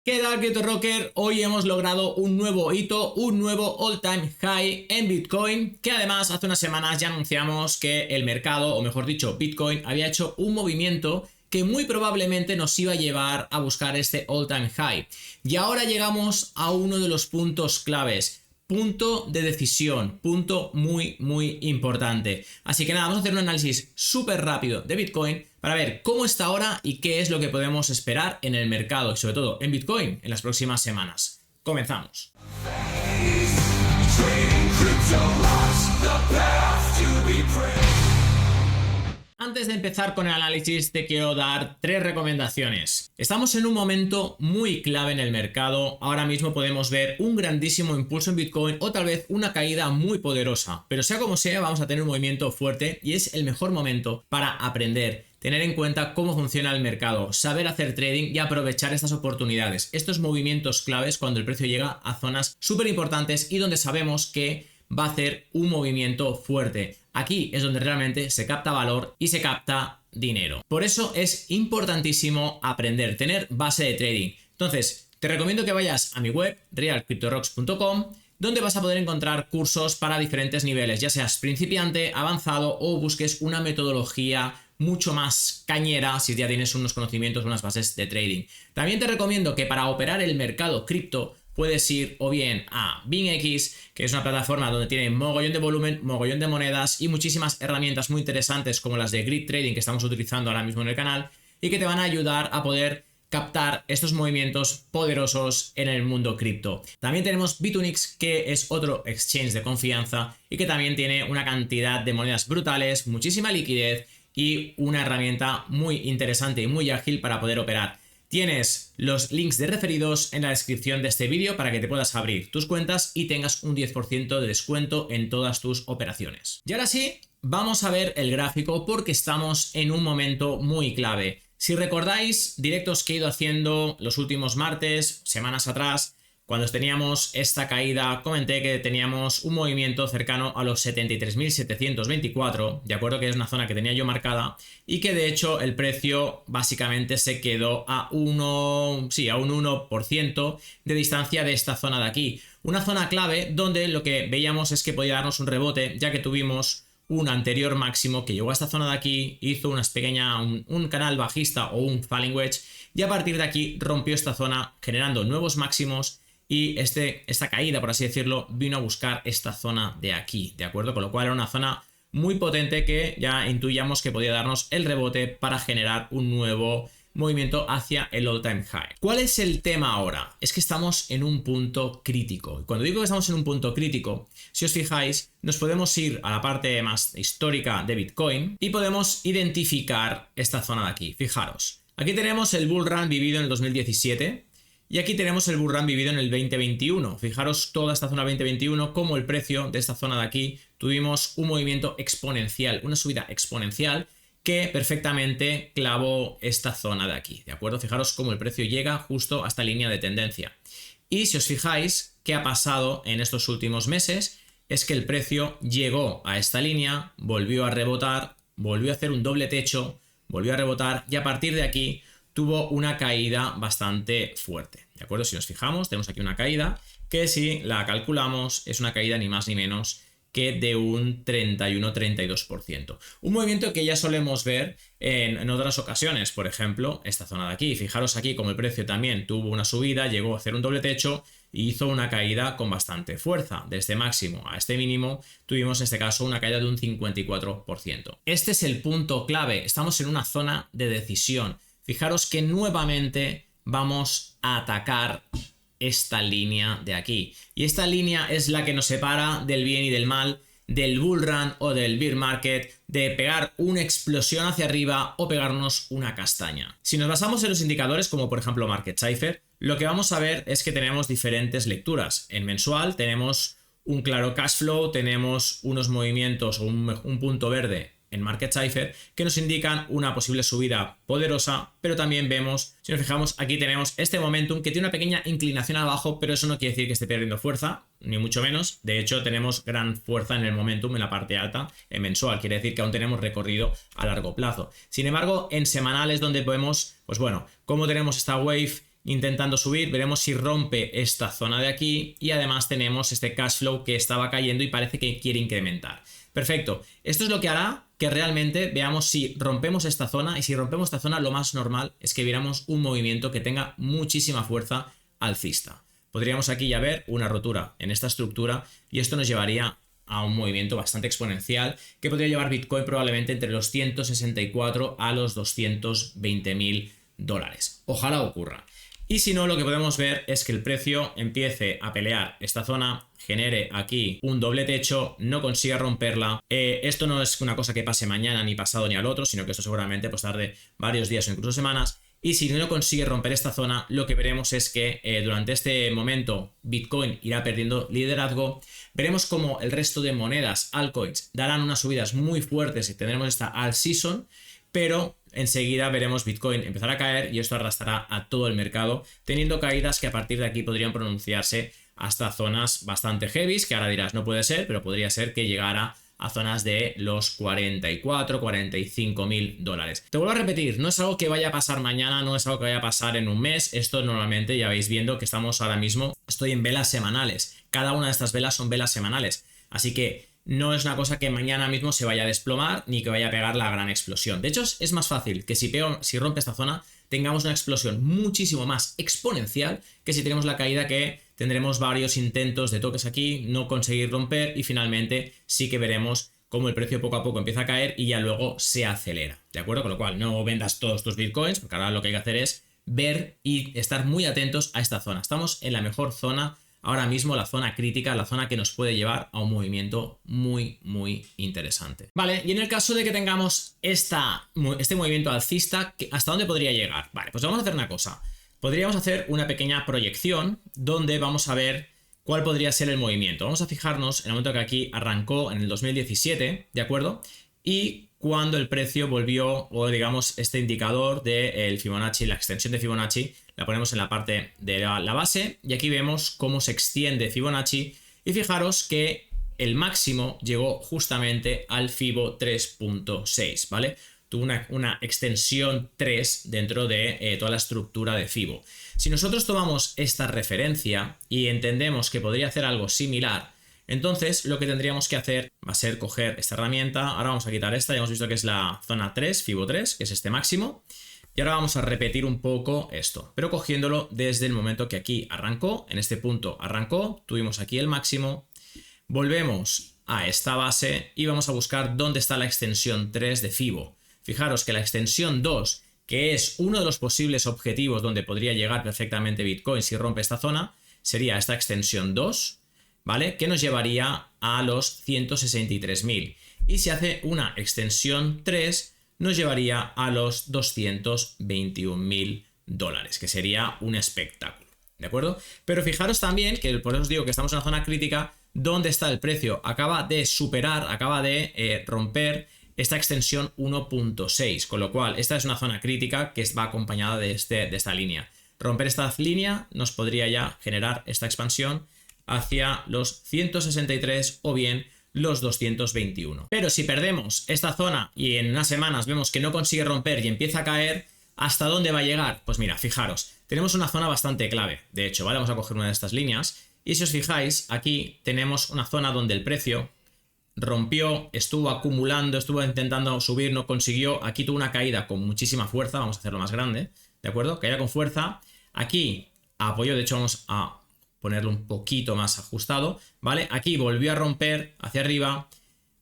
¿Qué tal, Crypto Rocker? Hoy hemos logrado un nuevo hito, un nuevo all-time high en Bitcoin, que además hace unas semanas ya anunciamos que el mercado, o mejor dicho, Bitcoin, había hecho un movimiento que muy probablemente nos iba a llevar a buscar este all-time high. Y ahora llegamos a uno de los puntos claves. Punto de decisión, punto muy importante. Así que nada, vamos a hacer un análisis súper rápido de Bitcoin para ver cómo está ahora y qué es lo que podemos esperar en el mercado y sobre todo en Bitcoin en las próximas semanas. Comenzamos. Antes de empezar con el análisis te quiero dar 3 recomendaciones. Estamos en un momento muy clave en el mercado. Ahora mismo podemos ver un grandísimo impulso en Bitcoin o tal vez una caída muy poderosa. Pero sea como sea, vamos a tener un movimiento fuerte y es el mejor momento para aprender, tener en cuenta cómo funciona el mercado, saber hacer trading y aprovechar estas oportunidades. Estos movimientos claves cuando el precio llega a zonas súper importantes y donde sabemos que va a hacer un movimiento fuerte. Aquí es donde realmente se capta valor y se capta dinero. Por eso es importantísimo aprender, tener base de trading. Entonces, te recomiendo que vayas a mi web, realcryptorocks.com, donde vas a poder encontrar cursos para diferentes niveles, ya seas principiante, avanzado o busques una metodología mucho más cañera si ya tienes unos conocimientos, unas bases de trading. También te recomiendo que para operar el mercado cripto puedes ir o bien a BingX, que es una plataforma donde tiene mogollón de volumen, mogollón de monedas y muchísimas herramientas muy interesantes como las de Grid Trading que estamos utilizando ahora mismo en el canal y que te van a ayudar a poder captar estos movimientos poderosos en el mundo cripto. También tenemos Bitunix, que es otro exchange de confianza y que también tiene una cantidad de monedas brutales, muchísima liquidez y una herramienta muy interesante y muy ágil para poder operar. Tienes los links de referidos en la descripción de este vídeo para que te puedas abrir tus cuentas y tengas un 10% de descuento en todas tus operaciones. Y ahora sí, vamos a ver el gráfico porque estamos en un momento muy clave. Si recordáis directos que he ido haciendo los últimos martes, semanas atrás, cuando teníamos esta caída, comenté que teníamos un movimiento cercano a los 73.724, de acuerdo, que es una zona que tenía yo marcada y que de hecho el precio básicamente se quedó a un 1% de distancia de esta zona de aquí. Una zona clave donde lo que veíamos es que podía darnos un rebote, ya que tuvimos un anterior máximo que llegó a esta zona de aquí, hizo una pequeña, un canal bajista o un falling wedge y a partir de aquí rompió esta zona generando nuevos máximos. Y esta caída, por así decirlo, vino a buscar esta zona de aquí, ¿de acuerdo? Con lo cual era una zona muy potente que ya intuíamos que podía darnos el rebote para generar un nuevo movimiento hacia el all-time high. ¿Cuál es el tema ahora? Es que estamos en un punto crítico. Y cuando digo que estamos en un punto crítico, si os fijáis, nos podemos ir a la parte más histórica de Bitcoin y podemos identificar esta zona de aquí. Fijaros, aquí tenemos el bull run vivido en el 2017. Y aquí tenemos el bull run vivido en el 2021. Fijaros toda esta zona 2021, como el precio de esta zona de aquí tuvimos un movimiento exponencial, una subida exponencial que perfectamente clavó esta zona de aquí, ¿de acuerdo? Fijaros cómo el precio llega justo a esta línea de tendencia. Y si os fijáis, ¿qué ha pasado en estos últimos meses? Es que el precio llegó a esta línea, volvió a rebotar, volvió a hacer un doble techo, volvió a rebotar y a partir de aquí tuvo una caída bastante fuerte, ¿de acuerdo? Si nos fijamos, tenemos aquí una caída que si la calculamos es una caída ni más ni menos que de un 31-32%. Un movimiento que ya solemos ver en otras ocasiones, por ejemplo, esta zona de aquí. Fijaros aquí como el precio también tuvo una subida, llegó a hacer un doble techo y hizo una caída con bastante fuerza. De este máximo a este mínimo tuvimos en este caso una caída de un 54%. Este es el punto clave, estamos en una zona de decisión. Fijaros que nuevamente vamos a atacar esta línea de aquí. Y esta línea es la que nos separa del bien y del mal, del bull run o del bear market, de pegar una explosión hacia arriba o pegarnos una castaña. Si nos basamos en los indicadores como por ejemplo Market Cipher, lo que vamos a ver es que tenemos diferentes lecturas. En mensual tenemos un claro cash flow, tenemos unos movimientos o un punto verde en Market Cipher que nos indican una posible subida poderosa, pero también vemos, si nos fijamos, aquí tenemos este momentum que tiene una pequeña inclinación abajo, pero eso no quiere decir que esté perdiendo fuerza, ni mucho menos. De hecho, tenemos gran fuerza en el momentum en la parte alta en mensual, quiere decir que aún tenemos recorrido a largo plazo. Sin embargo, en semanal es donde vemos, pues bueno, cómo tenemos esta wave intentando subir, veremos si rompe esta zona de aquí y además tenemos este cash flow que estaba cayendo y parece que quiere incrementar. Perfecto, esto es lo que hará que realmente veamos si rompemos esta zona, y si rompemos esta zona lo más normal es que viéramos un movimiento que tenga muchísima fuerza alcista. Podríamos aquí ya ver una rotura en esta estructura y esto nos llevaría a un movimiento bastante exponencial que podría llevar Bitcoin probablemente entre los 164 a los 220.000 dólares. Ojalá ocurra. Y si no, lo que podemos ver es que el precio empiece a pelear esta zona, genere aquí un doble techo, no consiga romperla. Esto no es una cosa que pase mañana, ni pasado, ni al otro, sino que esto seguramente pues tarde varios días o incluso semanas. Y si no consigue romper esta zona, lo que veremos es que durante este momento Bitcoin irá perdiendo liderazgo. Veremos como el resto de monedas, altcoins, darán unas subidas muy fuertes y tendremos esta alt season, pero enseguida veremos Bitcoin empezar a caer y esto arrastrará a todo el mercado, teniendo caídas que a partir de aquí podrían pronunciarse hasta zonas bastante heavies, que ahora dirás no puede ser, pero podría ser que llegara a zonas de los 44, 45.000 dólares. Te vuelvo a repetir, no es algo que vaya a pasar mañana, no es algo que vaya a pasar en un mes. Esto normalmente ya vais viendo que estamos ahora mismo, estoy en velas semanales. Cada una de estas velas son velas semanales. Así que no es una cosa que mañana mismo se vaya a desplomar ni que vaya a pegar la gran explosión. De hecho, es más fácil que si rompe esta zona tengamos una explosión muchísimo más exponencial que si tenemos la caída, que tendremos varios intentos de toques aquí, no conseguir romper y finalmente sí que veremos cómo el precio poco a poco empieza a caer y ya luego se acelera, ¿de acuerdo? Con lo cual no vendas todos tus bitcoins, porque ahora lo que hay que hacer es ver y estar muy atentos a esta zona. Estamos en la mejor zona ahora mismo, la zona crítica, la zona que nos puede llevar a un movimiento muy interesante. Vale, y en el caso de que tengamos este movimiento alcista, ¿hasta dónde podría llegar? Vale, pues vamos a hacer una cosa. Podríamos hacer una pequeña proyección donde vamos a ver cuál podría ser el movimiento. Vamos a fijarnos en el momento que aquí arrancó en el 2017, ¿de acuerdo? Y cuando el precio volvió, o digamos este indicador del Fibonacci, la extensión de Fibonacci, la ponemos en la parte de la base y aquí vemos cómo se extiende Fibonacci y fijaros que el máximo llegó justamente al Fibo 3.6, ¿vale? Tuvo una extensión 3 dentro de toda la estructura de Fibo. Si nosotros tomamos esta referencia y entendemos que podría hacer algo similar, entonces lo que tendríamos que hacer va a ser coger esta herramienta. Ahora vamos a quitar esta, ya hemos visto que es la zona 3, Fibo 3, que es este máximo. Y ahora vamos a repetir un poco esto, pero cogiéndolo desde el momento que aquí arrancó, en este punto arrancó, tuvimos aquí el máximo, volvemos a esta base y vamos a buscar dónde está la extensión 3 de Fibo. Fijaros que la extensión 2, que es uno de los posibles objetivos donde podría llegar perfectamente Bitcoin si rompe esta zona, sería esta extensión 2, ¿vale? Que nos llevaría a los 163.000. Y si hace una extensión 3, nos llevaría a los 221.000 dólares, que sería un espectáculo, ¿de acuerdo? Pero fijaros también que por eso os digo que estamos en una zona crítica donde está el precio. Acaba de superar, acaba de romper esta extensión 1.6, con lo cual esta es una zona crítica que va acompañada de esta línea. Romper esta línea nos podría ya generar esta expansión hacia los 163 o bien los 221. Pero si perdemos esta zona y en unas semanas vemos que no consigue romper y empieza a caer, ¿hasta dónde va a llegar? Pues mira, fijaros, tenemos una zona bastante clave. De hecho, ¿vale? Vamos a coger una de estas líneas y si os fijáis, aquí tenemos una zona donde el precio rompió, estuvo acumulando, estuvo intentando subir, no consiguió. Aquí tuvo una caída con muchísima fuerza, vamos a hacerlo más grande, ¿de acuerdo? Caída con fuerza. Aquí apoyó, de hecho vamos a ponerlo un poquito más ajustado, ¿vale? Aquí volvió a romper hacia arriba,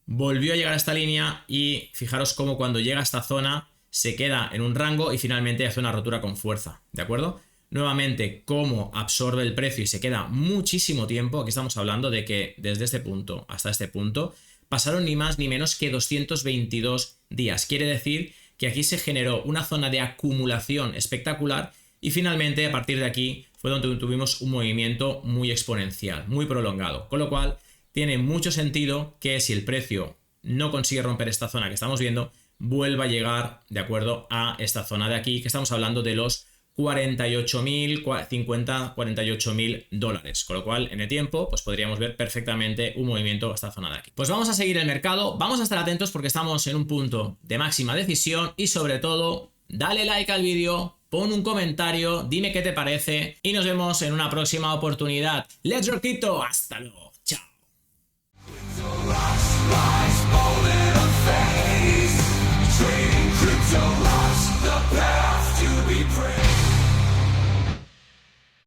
volvió a llegar a esta línea y fijaros cómo cuando llega a esta zona se queda en un rango y finalmente hace una rotura con fuerza, ¿de acuerdo? Nuevamente, cómo absorbe el precio y se queda muchísimo tiempo. Aquí estamos hablando de que desde este punto hasta este punto pasaron ni más ni menos que 222 días. Quiere decir que aquí se generó una zona de acumulación espectacular y finalmente a partir de aquí fue donde tuvimos un movimiento muy exponencial, muy prolongado. Con lo cual tiene mucho sentido que si el precio no consigue romper esta zona que estamos viendo, vuelva a llegar de acuerdo a esta zona de aquí, que estamos hablando de los 48.000 dólares. Con lo cual en el tiempo pues podríamos ver perfectamente un movimiento a esta zona de aquí. Pues vamos a seguir el mercado, vamos a estar atentos porque estamos en un punto de máxima decisión y sobre todo dale like al vídeo pon un comentario, dime qué te parece y nos vemos en una próxima oportunidad. Let's rock crypto, hasta luego, chao.